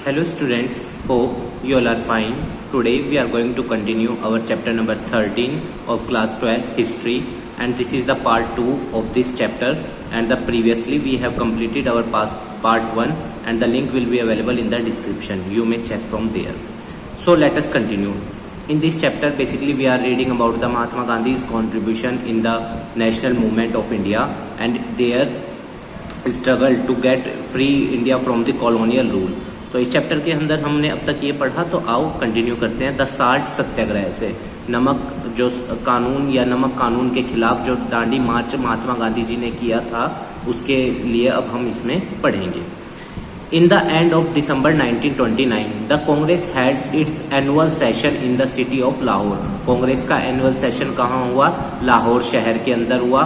Hello students, hope you all are fine. Today we are going to continue our chapter number 13 of class 12 history, and this is the part 2 of this chapter, and the previously we have completed our past part 1 and the link will be available in the description. You may check from there. So let us continue. In this chapter basically we are reading about the Mahatma Gandhi's contribution in the national movement of India and their struggle to get free India from the colonial rule. तो इस chapter के अंदर हमने अब तक ये पढ़ा, तो आओ कंटिन्यू करते हैं द साल्ट सत्याग्रह से। नमक जो कानून या नमक कानून के खिलाफ जो दांडी मार्च महात्मा गांधी जी ने किया था, उसके लिए अब हम इसमें पढ़ेंगे। In the end of December 1929 the Congress had it's annual session in the city of Lahore. Congress का एनुअल सेशन कहाँ हुआ? लाहौर शहर के अंदर हुआ।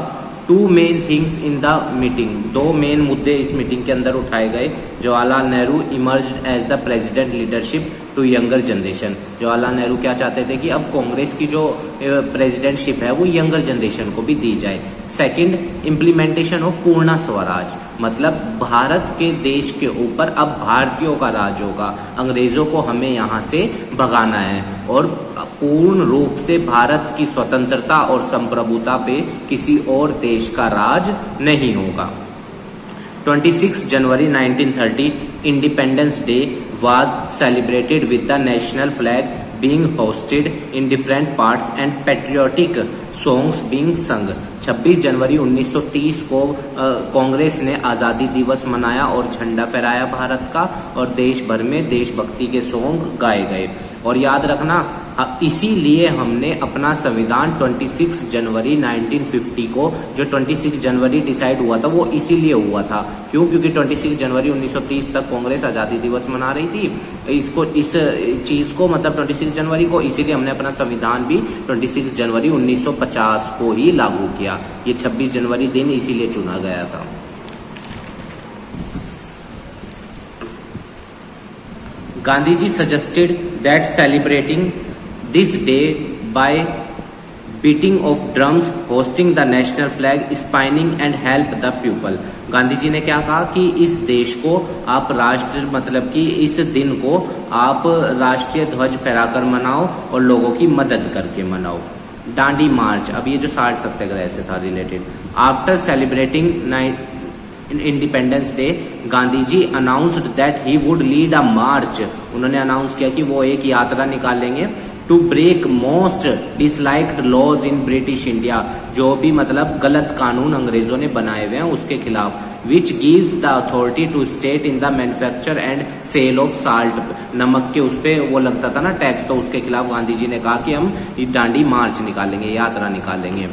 Two main things in the meeting, दो मेन मुद्दे इस मीटिंग के अंदर उठाए गए। Jawaharlal Nehru emerged as the president leadership to younger generation. Jawaharlal Nehru क्या चाहते थे कि अब कांग्रेस की जो प्रेसिडेंटशिप है वो यंगर जनरेशन को भी दी जाए। सेकंड, इम्प्लीमेंटेशन ऑफ पूर्ण स्वराज, मतलब भारत के देश के ऊपर अब भारतीयों का राज होगा, अंग्रेजों को हमें यहाँ से भगाना है और पूर्ण रूप से भारत की स्वतंत्रता और संप्रभुता पे किसी और देश का राज नहीं होगा। 26 जनवरी 1930 independence day was celebrated with the national flag being hoisted in different parts and patriotic songs being sung। 26 जनवरी 1930 को कांग्रेस ने आज़ादी दिवस मनाया और झंडा फहराया भारत का, और देश भर में देशभक्ति के सॉन्ग गाए गए। और याद रखना, इसीलिए हमने अपना संविधान 26 जनवरी 1950 को, जो 26 जनवरी डिसाइड हुआ था वो इसीलिए हुआ था। क्यों? क्योंकि 26 जनवरी 1930 तक कांग्रेस आज़ादी दिवस मना रही थी। इस चीज़ को मतलब 26 जनवरी को, इसीलिए हमने अपना संविधान भी 26 जनवरी 1950 को ही लागू किया। ये 26 जनवरी दिन इसीलिए चुना गया था। Gandhi ji suggested that celebrating this day by beating of drums, hosting the national flag, spinning and help the people। Gandhi ji ने क्या कहा कि इस देश को आप राष्ट्र मतलब कि इस दिन को आप राष्ट्रीय ध्वज फहराकर मनाओ और लोगों की मदद करके मनाओ। दांडी मार्च, अब ये जो साल्ट सत्याग्रह से था related. After celebrating independence day Gandhi ji announced that he would lead a march. उन्होंने अनाउंस किया कि वो एक यात्रा निकालेंगे to break most disliked laws in British India, जो भी मतलब गलत कानून अंग्रेजों ने बनाए हुए हैं उसके खिलाफ। Which gives the authority to state in the manufacture and sale of salt. नमक के उस पे वो लगता था ना टैक्स, तो उसके खिलाफ गांधी जी ने कहा कि हम दांडी मार्च निकालेंगे, यात्रा निकालेंगे।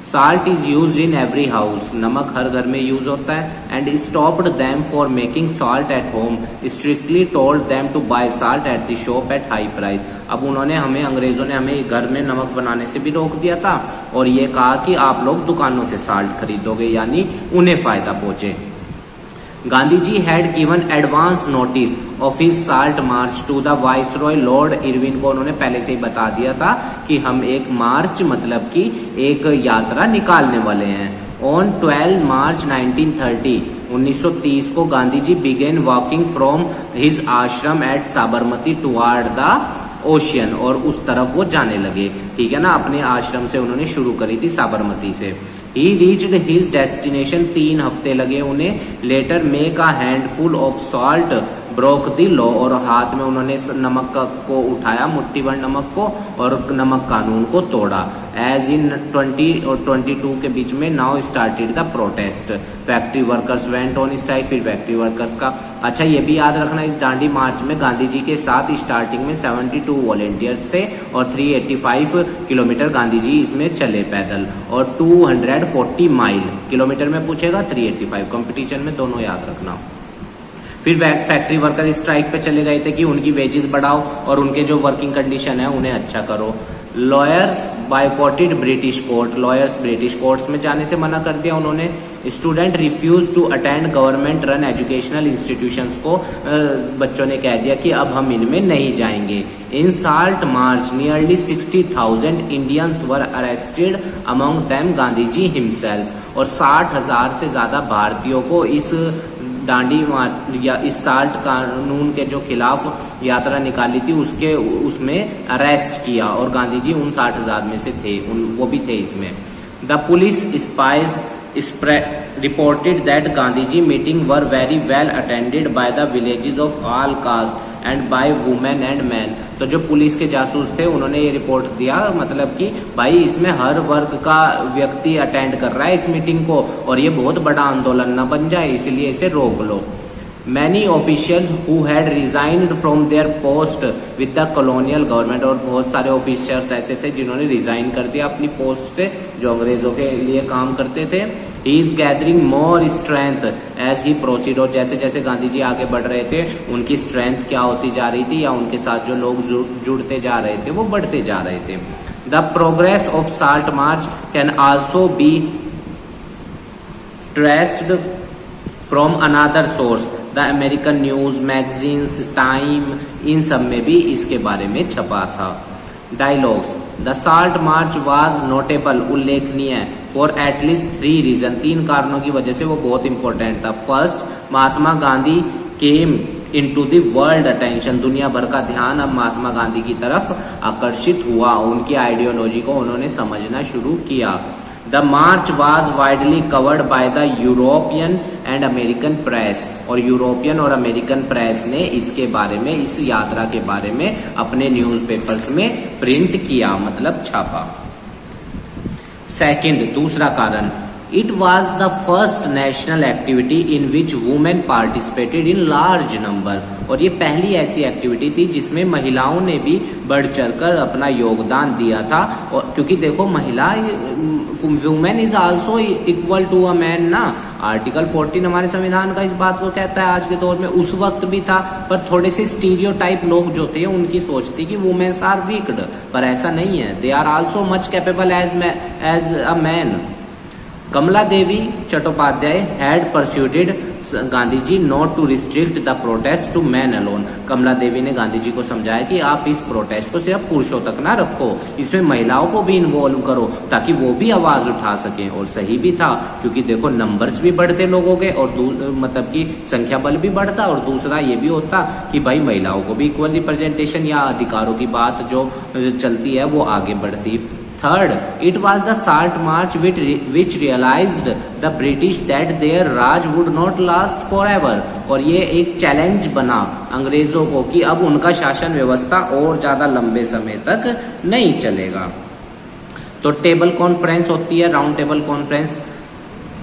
Salt is use in every house, नमक हर घर में यूज होता है। And stopped them for making salt at home, strictly told them to buy salt at the shop at high price. अब उन्होंने हमें, अंग्रेजों ने हमें घर में नमक बनाने से भी रोक दिया था और ये कहा कि आप लोग दुकानों से साल्ट खरीदोगे, यानी उन्हें फायदा पहुंचे। Gandhi ji had given advance notice of his salt march to the viceroy lord Irwin को उन्होंने पहले से ही बता दिया था कि हम एक मार्च मतलब कि एक यात्रा निकालने वाले हैं। ऑन 12 मार्च 1930 को Gandhi ji began walking from his ashram at Sabarmati toward the ocean, और उस तरफ वो जाने लगे। ठीक है ना, अपने आश्रम से उन्होंने शुरू करी थी साबरमती से। He reached his destination, 3 हफ्ते लगे उन्हें। Later make a handful of salt broke the law, और हाथ में उन्होंने नमक को उठाया, मुट्ठी भर नमक को, और नमक कानून को तोड़ा। एज इन 20 और 22 के बीच में now started the protest. Factory workers went on strike, फिर फैक्ट्री वर्कर्स का। अच्छा, ये भी याद रखना, इस दांडी मार्च में गांधी जी के साथ स्टार्टिंग में 72 वॉलेंटियर्स थे और 385 किलोमीटर गांधी जी इसमें चले पैदल, और 240 माइल, किलोमीटर में पूछेगा 385, कंपटीशन में दोनों याद रखना। फिर फैक्ट्री वर्कर स्ट्राइक पे चले गए थे कि उनकी वेजेस बढ़ाओ और उनके जो वर्किंग कंडीशन है उन्हें अच्छा करो। Lawyers boycotted British court, lawyers British courts में जाने से मना कर दिया उन्होंने। Student refuse to attend government run educational institutions को बच्चों ने कह दिया कि अब हम इनमें नहीं जाएंगे। In salt march nearly 60,000 Indians were arrested among them Gandhi ji himself, और 60,000 से ज्यादा भारतीयों को इस दांडी मार्च या इस साल्ट कानून के जो खिलाफ यात्रा निकाली थी उसमें अरेस्ट किया और गांधी जी उन 60,000 में से थे, वो भी थे इसमें। The police spies reported that Gandhiji meeting were very well attended by the villages of all caste and by women and men। तो जो पुलिस के जासूस थे उन्होंने ये रिपोर्ट दिया, मतलब कि भाई इसमें हर वर्ग का व्यक्ति अटेंड कर रहा है इस मीटिंग को और ये बहुत बड़ा आंदोलन ना बन जाए, इसलिए इसे रोक लो। Many officials who had resigned from their post with the colonial government, और बहुत सारे ऑफिसर्स ऐसे थे जिन्होंने रिजाइन कर दिया अपनी पोस्ट से जो अंग्रेजों के लिए काम करते थे। He is gathering more strength as he proceed, और जैसे जैसे गांधी जी आगे बढ़ रहे थे उनकी स्ट्रेंथ क्या होती जा रही थी या उनके साथ जो लोग जुड़ते जा रहे थे वो बढ़ते जा रहे थे। The progress of Salt March can also be traced from another source, the American news magazines Time, इन सब में भी इसके बारे में छपा था। Dialogues, the salt march was notable, उल्लेखनीय, फॉर एटलीस्ट 3 रीजन, 3 कारणों की वजह से वो बहुत इंपॉर्टेंट था। First, Mahatma Gandhi came into the world attention, दुनिया भर का ध्यान अब महात्मा गांधी की तरफ आकर्षित हुआ, उनकी आइडियोलॉजी को उन्होंने समझना शुरू किया। The March was widely covered by the European and American press, और यूरोपियन और अमेरिकन प्रेस ने इसके बारे में, इस यात्रा के बारे में अपने न्यूज़पेपर्स में प्रिंट किया, मतलब छापा। सेकंड, दूसरा कारण, it was the first national activity in which women participated in large number, और ये पहली ऐसी एक्टिविटी थी जिसमें महिलाओं ने भी बढ़ चढ़कर अपना योगदान दिया था। और क्योंकि देखो महिला, women is also equal to a man ना, आर्टिकल 14 हमारे संविधान का इस बात को कहता है आज के दौर में, उस वक्त भी था, पर थोड़े से स्टीरियोटाइप लोग जो थे उनकी सोच थी कि वुमेन्स आर वीक्ड, पर ऐसा नहीं है, they are also much capable as a man. Kamala Devi Chattopadhyay had persuaded Gandhi ji not to restrict the protest to man alone, Kamala Devi ने गांधी जी को समझाया कि आप इस प्रोटेस्ट को सिर्फ पुरुषों तक ना रखो, इसमें महिलाओं को भी इन्वॉल्व करो ताकि वो भी आवाज उठा सकें। और सही भी था, क्योंकि देखो नंबर्स भी बढ़ते लोगों के और मतलब कि संख्या बल भी बढ़ता, और दूसरा ये भी होता कि भाई महिलाओं को भी इक्वल रिप्रेजेंटेशन या अधिकारों की बात जो चलती है वो आगे बढ़ती। Third, it was the Salt March which realized the British that their Raj would not last forever, और ये एक चैलेंज बना अंग्रेजों को कि अब उनका शासन व्यवस्था और ज्यादा लंबे समय तक नहीं चलेगा। तो टेबल कॉन्फ्रेंस होती है, round table conference.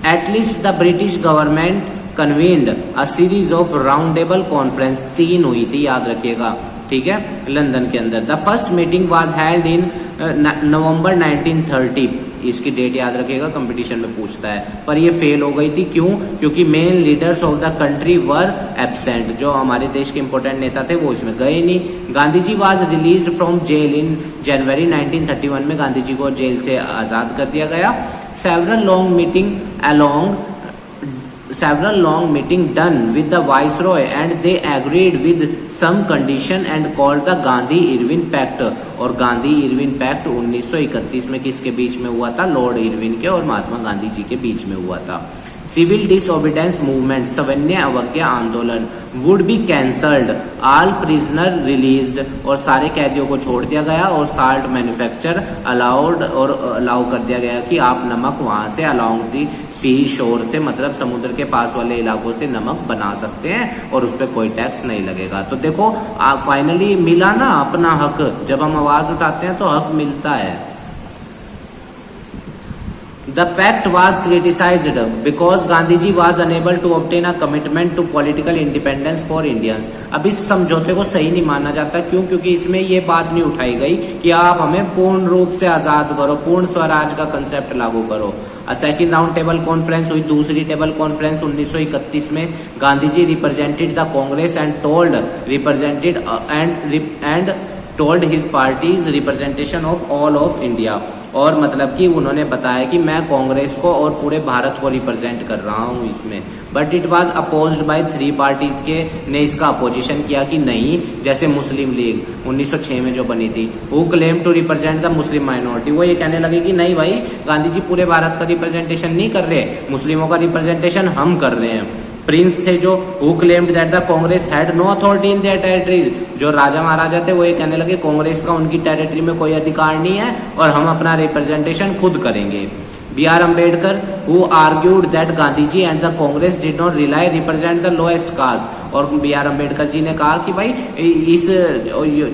At least the British government convened a series of round table conference, 3 हुई थी, याद रखिएगा, ठीक है, लंदन के अंदर। The first meeting was held in November 1930, इसकी डेट याद रखिएगा, कंपटीशन में पूछता है, पर ये फेल हो गई थी। क्यों? क्योंकि main leaders of the country were absent, जो हमारे देश के इंपॉर्टेंट नेता थे वो इसमें गए नहीं। Gandhi ji was released from jail इन जनवरी 1931 में गांधी जी को जेल से आजाद कर दिया गया। Several long meeting done with the viceroy and they agreed with some condition and called the Gandhi-Irwin Pact, और गांधी-इरविन पैक्ट 1931 में किसके बीच में हुआ था? लॉर्ड इरविन के और महात्मा गांधी जी के बीच में हुआ था। सिविल डिसओबीडेंस मूवमेंट, सवन्य अवज्ञा आंदोलन, would be cancelled, all prisoner released, और सारे कैदियों को छोड़ दिया गया, और साल्ट मैन्युफैक्चर अलाउ कर दिया गया कि आप नमक वहां से अलाउंग दी सी शोर से, मतलब समुद्र के पास वाले इलाकों से नमक बना सकते हैं और उस पर कोई टैक्स नहीं लगेगा। तो देखो फाइनली मिला ना अपना हक, जब हम आवाज उठाते हैं तो हक मिलता है। The pact was criticized because Gandhiji was unable to obtain a commitment to political independence for Indians। अब इस समझौते को सही नहीं माना जाता, क्यों? क्योंकि इसमें ये बात नहीं उठाई गई कि आप हमें पूर्ण रूप से आजाद करो, पूर्ण स्वराज का कंसेप्ट लागू करो। सेकेंड राउंड टेबल कॉन्फ्रेंस हुई, दूसरी टेबल कॉन्फ्रेंस 1931 में। Gandhi ji represented the Congress and told his parties representation of all of India, और मतलब कि उन्होंने बताया कि मैं कांग्रेस को और पूरे भारत को रिप्रेजेंट कर रहा हूं इसमें। But it was opposed by 3 parties के ने इसका अपोजिशन किया कि नहीं, जैसे मुस्लिम लीग 1906 में जो बनी थी, who claim to represent the Muslim minority, वो ये कहने लगे कि नहीं भाई, गांधी जी पूरे भारत का रिप्रेजेंटेशन नहीं कर रहे, मुस्लिमों का रिप्रेजेंटेशन हम कर रहे हैं। प्रिंस थे जो who claimed that the Congress had no authority in their territories, जो राजा महाराजा थे वो ये कहने लगे कांग्रेस का उनकी टेरिटरी में कोई अधिकार नहीं है और हम अपना रिप्रेजेंटेशन खुद करेंगे। B R Ambedkar who argued that Gandhi ji and the Congress did not really represent the lowest caste, और बी आर अम्बेडकर जी ने कहा कि भाई इस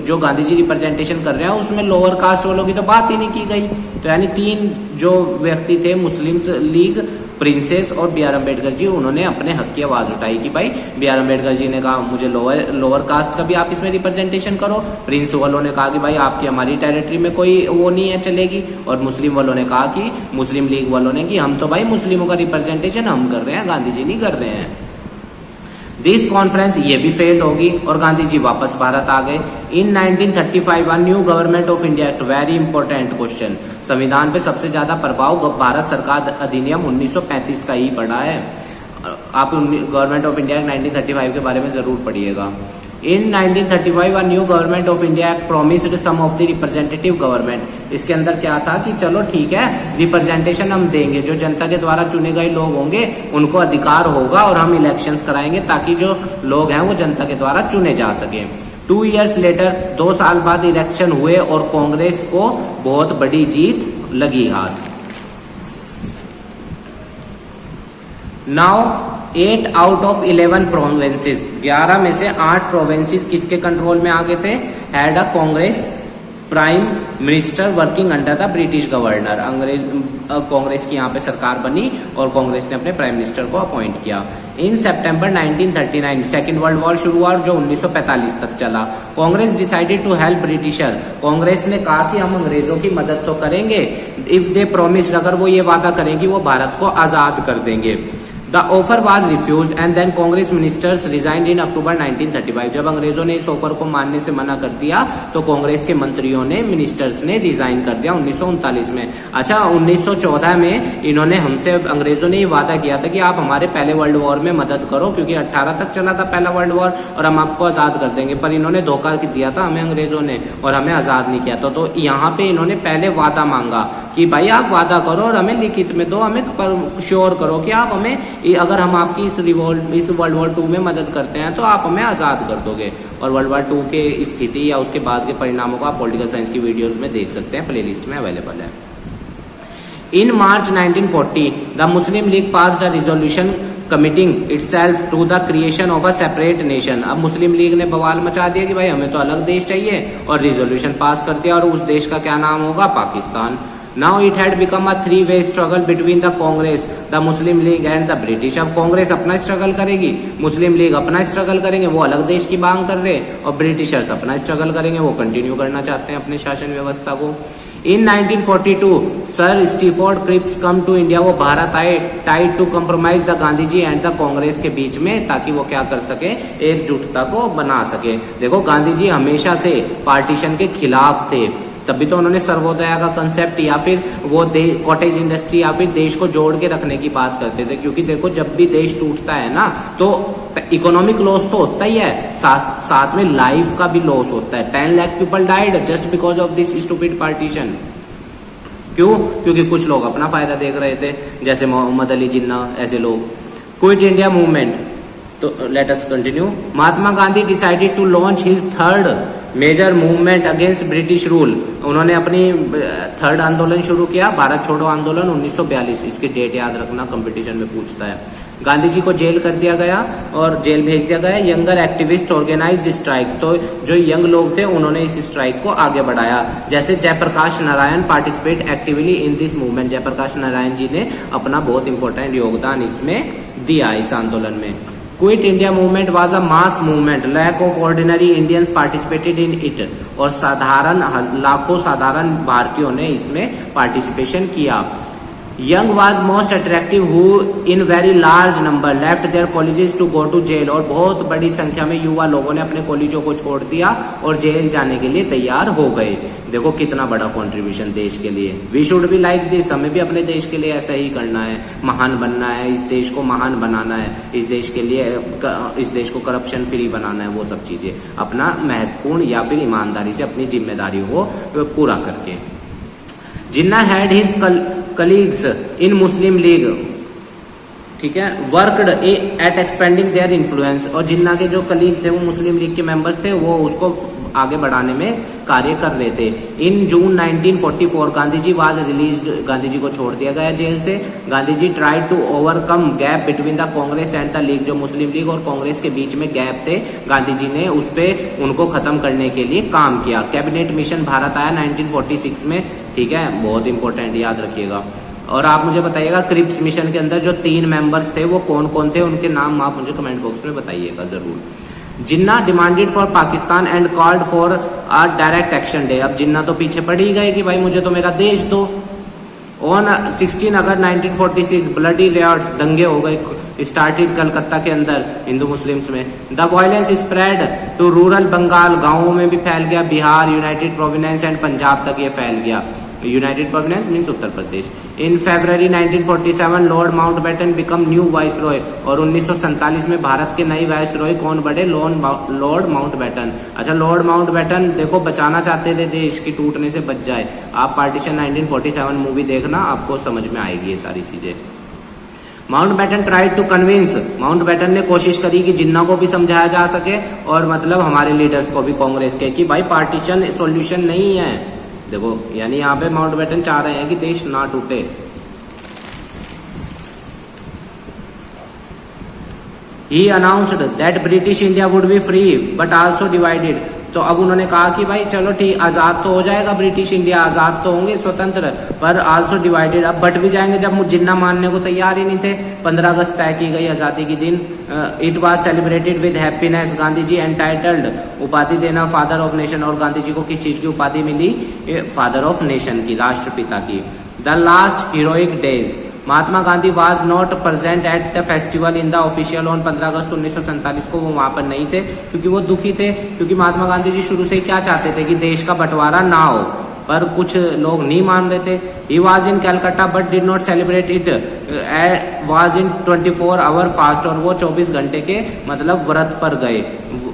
जो गांधी जी रिप्रेजेंटेशन कर रहे हैं उसमें लोअर कास्ट वालों की तो बात ही नहीं की गई। तो यानी तीन जो व्यक्ति थे, मुस्लिम लीग, प्रिंसेस और बी आर अम्बेडकर जी, उन्होंने अपने हक की आवाज उठाई कि भाई बी आर अम्बेडकर जी ने कहा मुझे लोअर कास्ट का भी आप इसमें रिप्रेजेंटेशन करो, प्रिंस वालों ने कहा कि भाई आपकी हमारी टेरिटरी में कोई वो नहीं है चलेगी, और मुस्लिम वालों ने कहा कि मुस्लिम लीग वालों ने कि हम तो भाई मुस्लिमों का रिप्रेजेंटेशन हम कर रहे हैं, गांधी जी नहीं कर रहे हैं। दिस कॉन्फ्रेंस ये भी फेल्ड होगी और गांधी जी वापस भारत आ गए। इन 1935 a new government of India act, very important question, संविधान पे सबसे ज्यादा प्रभाव भारत सरकार अधिनियम 1935 का ही पड़ा है। आप गवर्नमेंट ऑफ इंडिया 1935 के बारे में जरूर पढ़िएगा। In 1935 a new government of India Act promised some of the representative government, इसके अंदर क्या था कि चलो ठीक है रिप्रेजेंटेशन हम देंगे, जो जनता के द्वारा चुने गए लोग होंगे उनको अधिकार होगा और हम इलेक्शंस कराएंगे ताकि जो लोग हैं वो जनता के द्वारा चुने जा सके। 2 years later, 2 साल बाद इलेक्शन हुए और कांग्रेस को बहुत बड़ी जीत लगी हाथ। नाउ 8 out of 11 प्रोविंसेस, 11 में से 8 प्रोविंसेस किसके कंट्रोल में आ गए थे? Had a Congress prime minister working under the British governor. अंग्रेज कांग्रेस की यहाँ पे सरकार बनी और कांग्रेस ने अपने प्राइम मिनिस्टर को अपॉइंट किया। In September 1939 second world war शुरू हुआ जो 1945 तक चला। Congress decided to help Britisher, Congress ने कहा कि हम अंग्रेजों की मदद तो करेंगे इफ दे प्रोमिस्ड, अगर वो ये वादा करेंगे वो भारत को आजाद कर देंगे। The offer was refused and then Congress ministers resigned in October 1935। जब अंग्रेजों ने इस ऑफर को मानने से मना कर दिया तो कांग्रेस के मंत्रियों ने, मिनिस्टर्स ने रिजाइन कर दिया 1939 में। अच्छा 1914 में इन्होंने हमसे, अंग्रेजों ने ये वादा किया था कि आप हमारे पहले वर्ल्ड वॉर में मदद करो क्योंकि 18 तक चला था पहला वर्ल्ड वॉर और हम आपको आजाद कर देंगे, पर इन्होंने धोखा दिया था हमें अंग्रेजों ने और हमें आजाद नहीं किया था। तो यहाँ पे इन्होंने पहले वादा मांगा कि भाई आप वादा करो और हमें लिखित में दो, हमें श्योर करो कि आप हमें, अगर हम आपकी इस वर्ल्ड वॉर 2 में मदद करते हैं तो आप हमें आजाद कर दोगे। और वर्ल्ड वॉर 2 के स्थिति या उसके बाद के परिणामों को आप पॉलिटिकल साइंस की वीडियोस में देख सकते हैं, प्लेलिस्ट में अवेलेबल है। In March 1940 the Muslim League passed a resolution committing itself to the creation of a separate nation. अब मुस्लिम लीग ने बवाल मचा दिया कि भाई हमें तो अलग देश चाहिए और रिजोल्यूशन पास कर दिया, और उस देश का क्या नाम होगा? Pakistan. Now it had become a three-way struggle between the Congress, the Muslim League and the British। अब कांग्रेस अपना स्ट्रगल करेगी, मुस्लिम लीग अपना स्ट्रगल करेंगे, वो अलग देश की मांग कर रहे हैं, और ब्रिटिशर्स अपना स्ट्रगल करेंगे, वो कंटिन्यू करना चाहते हैं अपने शासन व्यवस्था को। In 1942 sir Stafford Cripps come to India, वो भारत आए, टाइड to compromise the Gandhi ji and the Congress के बीच में, ताकि वो क्या कर सके? एकजुटता को बना सके। देखो गांधी जी हमेशा से पार्टीशन के खिलाफ थे, तभी तो उन्होंने सर्वोदय का कंसेप्ट या फिर वो कॉटेज इंडस्ट्री या फिर देश को जोड़ के रखने की बात करते थे, क्योंकि देखो जब भी देश टूटता है ना तो इकोनॉमिक लॉस तो होता ही है, साथ में लाइफ का भी लॉस होता है। 10 lakh people died just because of this stupid partition. क्यों? क्योंकि कुछ लोग अपना फायदा देख रहे थे, जैसे मोहम्मद अली जिन्ना, ऐसे लोग। क्विट इंडिया मूवमेंट, तो let us continue. Mahatma Gandhi decided to launch his third major movement against British rule. उन्होंने अपनी थर्ड आंदोलन शुरू किया, भारत छोड़ो आंदोलन 1942। इसकी डेट याद रखना, कंपटीशन में पूछता है। गांधी जी को जेल कर दिया गया और जेल भेज दिया गया। यंगर एक्टिविस्ट ऑर्गेनाइज्ड स्ट्राइक, तो जो यंग लोग थे उन्होंने इस स्ट्राइक को आगे बढ़ाया। जैसे Jayaprakash Narayan participate actively in this movement, Jayaprakash Narayan ji ने अपना बहुत इंपॉर्टेंट योगदान इसमें दिया, इस आंदोलन में। Quit India movement was a mass movement, lack of ordinary Indians participated in it, और लाखों साधारण भारतीयों ने इसमें पार्टिसिपेशन किया। Young was most attractive who in very large number left their colleges to go to jail, और बहुत बड़ी संख्या में युवा लोगों ने अपने कॉलेजों को छोड़ दिया और जेल जाने के लिए तैयार हो गए। देखो कितना बड़ा कंट्रीब्यूशन देश के लिए। We should be like this, हमें भी अपने देश के लिए ऐसा ही करना है, महान बनना है, इस देश को महान बनाना है, इस देश के लिए, इस देश को करप्शन फ्री बनाना है, वो सब चीजें अपना महत्वपूर्ण या फिर ईमानदारी से अपनी जिम्मेदारियों को पूरा करके। Jinnah had his colleagues in Muslim League ठीक है, worked at expanding their influence, और जिन्ना के जो कलीग थे वो मुस्लिम लीग के मेंबर्स थे, वो उसको आगे बढ़ाने में कार्य कर रहे थे। In June 1944 Gandhi ji was released, Gandhi ji को छोड़ दिया गया जेल से। Gandhi ji tried to overcome gap between the Congress and the League, जो मुस्लिम लीग और कांग्रेस के बीच में गैप थे, गांधी जी ने उस पे उनको खत्म करने के लिए काम किया। कैबिनेट मिशन भारत आया 1946 में, ठीक है, बहुत इंपॉर्टेंट, याद रखिएगा। और आप मुझे बताइएगा क्रिप्स मिशन के अंदर जो 3 मेंबर्स थे वो कौन कौन थे, उनके नाम आप मुझे कमेंट बॉक्स में बताइएगा जरूर। Jinnah demanded for Pakistan and called for a direct action day. अब जिन्ना तो पीछे पड़ ही गए कि भाई मुझे तो मेरा देश दो। ऑन 16 अगस्त 1946 ब्लडी रियॉट्स, दंगे हो गए स्टार्टेड कलकत्ता के अंदर हिंदू मुस्लिम्स में। The violence spread to rural Bengal, गांवों में भी फैल गया, Bihar, united providence and Punjab तक ये फैल गया। United providence means Uttar Pradesh. In February 1947 lord Mountbatten become new viceroy, और 1947 में भारत के नए वाइसरॉय कौन बने, लॉर्ड माउंटबेटन। अच्छा, लॉर्ड माउंटबेटन देखो बचाना चाहते थे देश की टूटने से बच जाए। आप पार्टीशन 1947 मूवी देखना, आपको समझ में आएगी ये सारी चीजें। Mountbatten tried to convince, Mountbatten ने कोशिश करी कि जिन्ना को भी समझाया जा सके और मतलब हमारे लीडर्स को भी कांग्रेस के, कि भाई पार्टीशन सॉल्यूशन नहीं है। देखो यानी यहाँ पे माउंटबेटन चाह रहे हैं कि देश ना टूटे। He announced that British India would be free but also divided, तो अब उन्होंने कहा कि भाई चलो ठीक, आजाद तो हो जाएगा ब्रिटिश इंडिया, आजाद तो होंगे स्वतंत्र, पर आल्सो डिवाइडेड, अब बट भी जाएंगे। जब जिन्ना मानने को तैयार ही नहीं थे। 15 अगस्त तय की गई आजादी के दिन। It was celebrated with happiness, Gandhi ji entitled, उपाधि देना फादर ऑफ नेशन, और गांधी जी को किस चीज की उपाधि मिली, फादर ऑफ नेशन की, राष्ट्रपिता की। The last heroic days, Mahatma Gandhi was not present at the festival in the official on 15 अगस्त 1947 को, वो वहां पर नहीं थे क्योंकि वो दुखी थे, क्योंकि महात्मा गांधी जी शुरू से ही क्या चाहते थे कि देश का बंटवारा ना हो, पर कुछ लोग नहीं मान रहे थे। He was in Calcutta but did not celebrate it, was in 24 hour fast, और वो 24 घंटे के मतलब व्रत पर गए,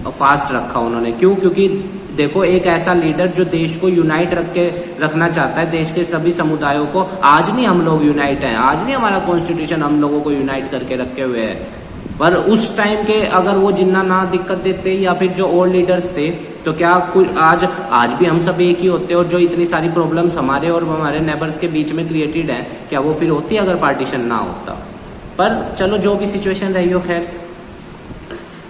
फास्ट रखा उन्होंने। क्यों? क्योंकि देखो एक ऐसा लीडर जो देश को यूनाइट रखना चाहता है, देश के सभी समुदायों को। आज नहीं हम लोग यूनाइट हैं, आज नहीं हमारा कॉन्स्टिट्यूशन हम लोगों को यूनाइट करके रखे हुए है, पर उस टाइम के अगर वो जिन्ना ना दिक्कत देते या फिर जो ओल्ड लीडर्स थे, तो क्या कुछ आज भी हम सब एक ही होते, और जो इतनी सारी प्रॉब्लम्स हमारे और हमारे नेबर्स के बीच में क्रिएटेड है, क्या वो फिर होती अगर पार्टीशन ना होता। पर चलो जो भी सिचुएशन रही हो, खैर।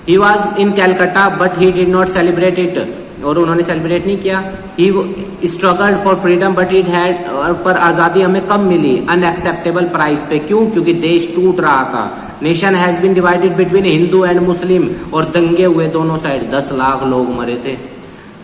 He was in Calcutta but he did not celebrate it, और उन्होंने सेलिब्रेट नहीं किया। He struggled for freedom but it had, पर आजादी हमें कब मिली, अनएक्सेप्टेबल प्राइस पे। क्यों? क्योंकि देश टूट रहा था। Nation has been divided between Hindu and Muslim, और दंगे हुए दोनों साइड, 10 लाख लोग मरे थे।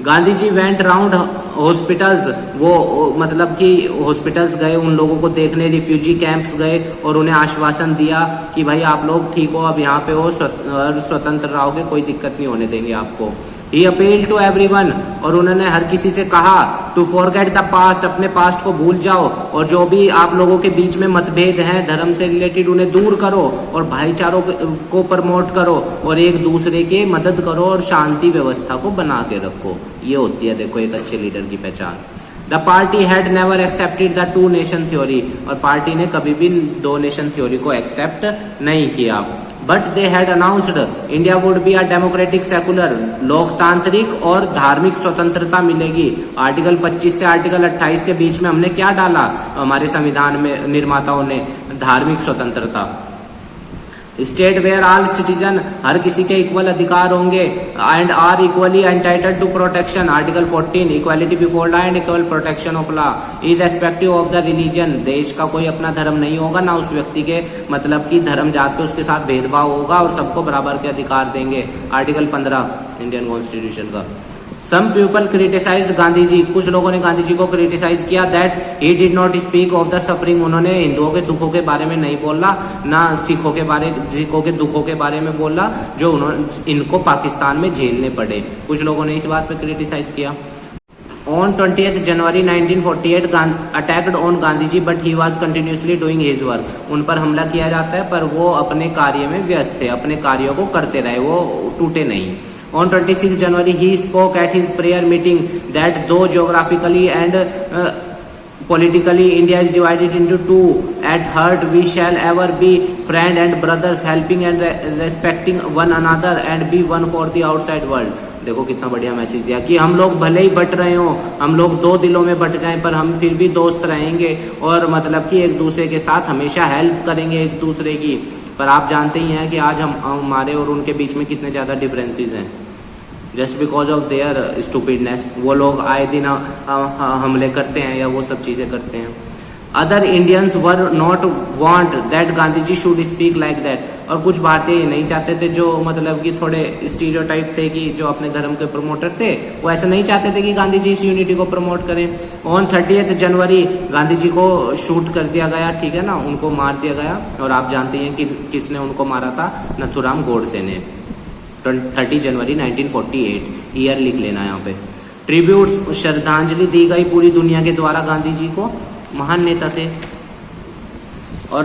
Gandhi ji went round hospitals, वो मतलब कि हॉस्पिटल्स गए, उन लोगों को देखने, रिफ्यूजी कैंप्स गए, और उन्हें आश्वासन दिया कि भाई आप लोग ठीक हो, अब यहाँ पे हो, स्वतंत्र रहोगे, कोई दिक्कत नहीं होने देंगे आपको। He appealed to everyone, और उन्होंने हर किसी से कहा to forget the past, अपने पास्ट को भूल जाओ, और जो भी आप लोगों के बीच में मतभेद हैं धर्म से रिलेटेड उन्हें दूर करो, और भाईचारों को प्रमोट करो, और एक दूसरे के मदद करो, और शांति व्यवस्था को बना के रखो। ये होती है देखो एक अच्छे लीडर की पहचान। The party had never accepted the 2 nation theory, और पार्टी ने कभी भी 2 नेशन थ्योरी को एक्सेप्ट नहीं किया। But they had announced India would be a democratic secular, लोकतांत्रिक और धार्मिक स्वतंत्रता मिलेगी। आर्टिकल 25 से आर्टिकल 28 के बीच में हमने क्या डाला हमारे संविधान में, निर्माताओं ने, धार्मिक स्वतंत्रता। स्टेट वेयर ऑल सिटीजन, हर किसी के इक्वल अधिकार होंगे, and are equally entitled to protection. Article 14 equality before law and equal protection of law, irrespective of the religion, देश का कोई अपना धर्म नहीं होगा, ना उस व्यक्ति के मतलब कि धर्म जात पे उसके साथ भेदभाव होगा, और सबको बराबर के अधिकार देंगे। आर्टिकल 15 इंडियन कॉन्स्टिट्यूशन का। Some people criticised Gandhi ji, कुछ लोगों ने गांधी जी को क्रिटिसाइज किया, that he did not speak of the suffering, उन्होंने हिंदुओं के दुखों के बारे में नहीं बोला, ना सिखों के दुखों के बारे में बोला जो इनको पाकिस्तान में झेलने पड़े। कुछ लोगों ने इस बात पे क्रिटिसाइज किया। On 20th January 1948 attacked on Gandhi ji but he was continuously doing his work, उन पर हमला किया जाता है पर वो अपने कार्य में व्यस्त थे, अपने कार्यों को करते रहे, वो टूटे नहीं। On 26 January he spoke at his prayer meeting that though geographically and Politically, India is divided into two. At heart, we shall ever be friend and brothers, helping and respecting one another, and be one for the outside world. देखो कितना बढ़िया message दिया कि हम लोग भले ही but रहे हो, हम लोग दो दिलों में बट जाएं, पर हम फिर भी दोस्त रहेंगे और मतलब कि एक दूसरे के साथ हमेशा हेल्प करेंगे एक दूसरे की। पर आप जानते ही हैं कि आज हमारे और उनके बीच में कितने ज़्यादा डिफरेंसेस हैं। जस्ट बिकॉज ऑफ देयर स्टूपिडनेस वो लोग आए दिन हमले करते हैं या वो सब चीज़ें करते हैं। Other Indians were not want that Gandhi ji should speak like that. और कुछ भारतीय नहीं चाहते थे, जो मतलब कि थोड़े स्टीरियोटाइप थे कि जो अपने धर्म के प्रमोटर थे, वो ऐसा नहीं चाहते थे कि गांधी जी इस यूनिटी को प्रमोट करें। ऑन 30 जनवरी गांधी जी को शूट कर दिया गया, ठीक है ना, उनको मार दिया गया। और आप जानते हैं कि किसने उनको मारा था? नथुराम गोडसे ने। 30 जनवरी 1948, ईयर लिख लेना यहाँ पे। ट्रिब्यूट श्रद्धांजलि दी गई पूरी दुनिया के द्वारा गांधी जी को, महान नेता थे। और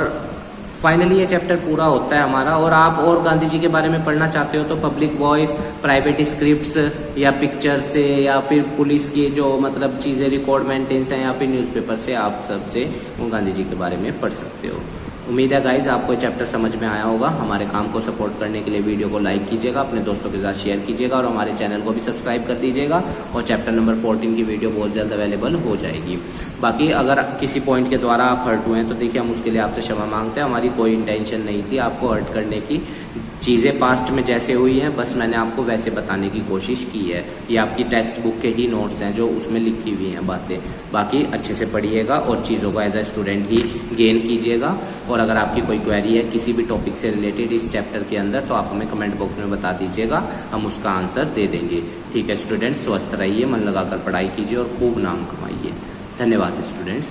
फाइनली ये चैप्टर पूरा होता है हमारा। और आप और गांधी जी के बारे में पढ़ना चाहते हो तो पब्लिक वॉइस, प्राइवेट स्क्रिप्ट्स या पिक्चर से या फिर पुलिस की जो मतलब चीज़ें रिकॉर्ड मेंटेन्स हैं या फिर न्यूज़पेपर से आप सबसे वो गांधी जी के बारे में पढ़ सकते हो। उम्मीद है गाइज आपको चैप्टर समझ में आया होगा। हमारे काम को सपोर्ट करने के लिए वीडियो को लाइक कीजिएगा, अपने दोस्तों के साथ शेयर कीजिएगा और हमारे चैनल को भी सब्सक्राइब कर दीजिएगा। और चैप्टर नंबर 14 की वीडियो बहुत जल्द अवेलेबल हो जाएगी। बाकी अगर किसी पॉइंट के द्वारा आप हर्ट हुए हैं तो देखिए हम उसके लिए आपसे क्षमा मांगते हैं। हमारी कोई इंटेंशन नहीं थी आपको हर्ट करने की। चीज़ें पास्ट में जैसे हुई हैं बस मैंने आपको वैसे बताने की कोशिश की है। ये आपकी टेक्स्ट बुक के ही नोट्स हैं जो उसमें लिखी हुई हैं बातें। बाकी अच्छे से पढ़िएगा और चीज़ों को एज ए स्टूडेंट ही गेन कीजिएगा। और अगर आपकी कोई क्वेरी है किसी भी टॉपिक से रिलेटेड इस चैप्टर के अंदर तो आप हमें कमेंट बॉक्स में बता दीजिएगा, हम उसका आंसर दे देंगे। ठीक है स्टूडेंट्स, स्वस्थ रहिए, मन लगाकर पढ़ाई कीजिए और खूब नाम कमाइए। धन्यवाद स्टूडेंट्स।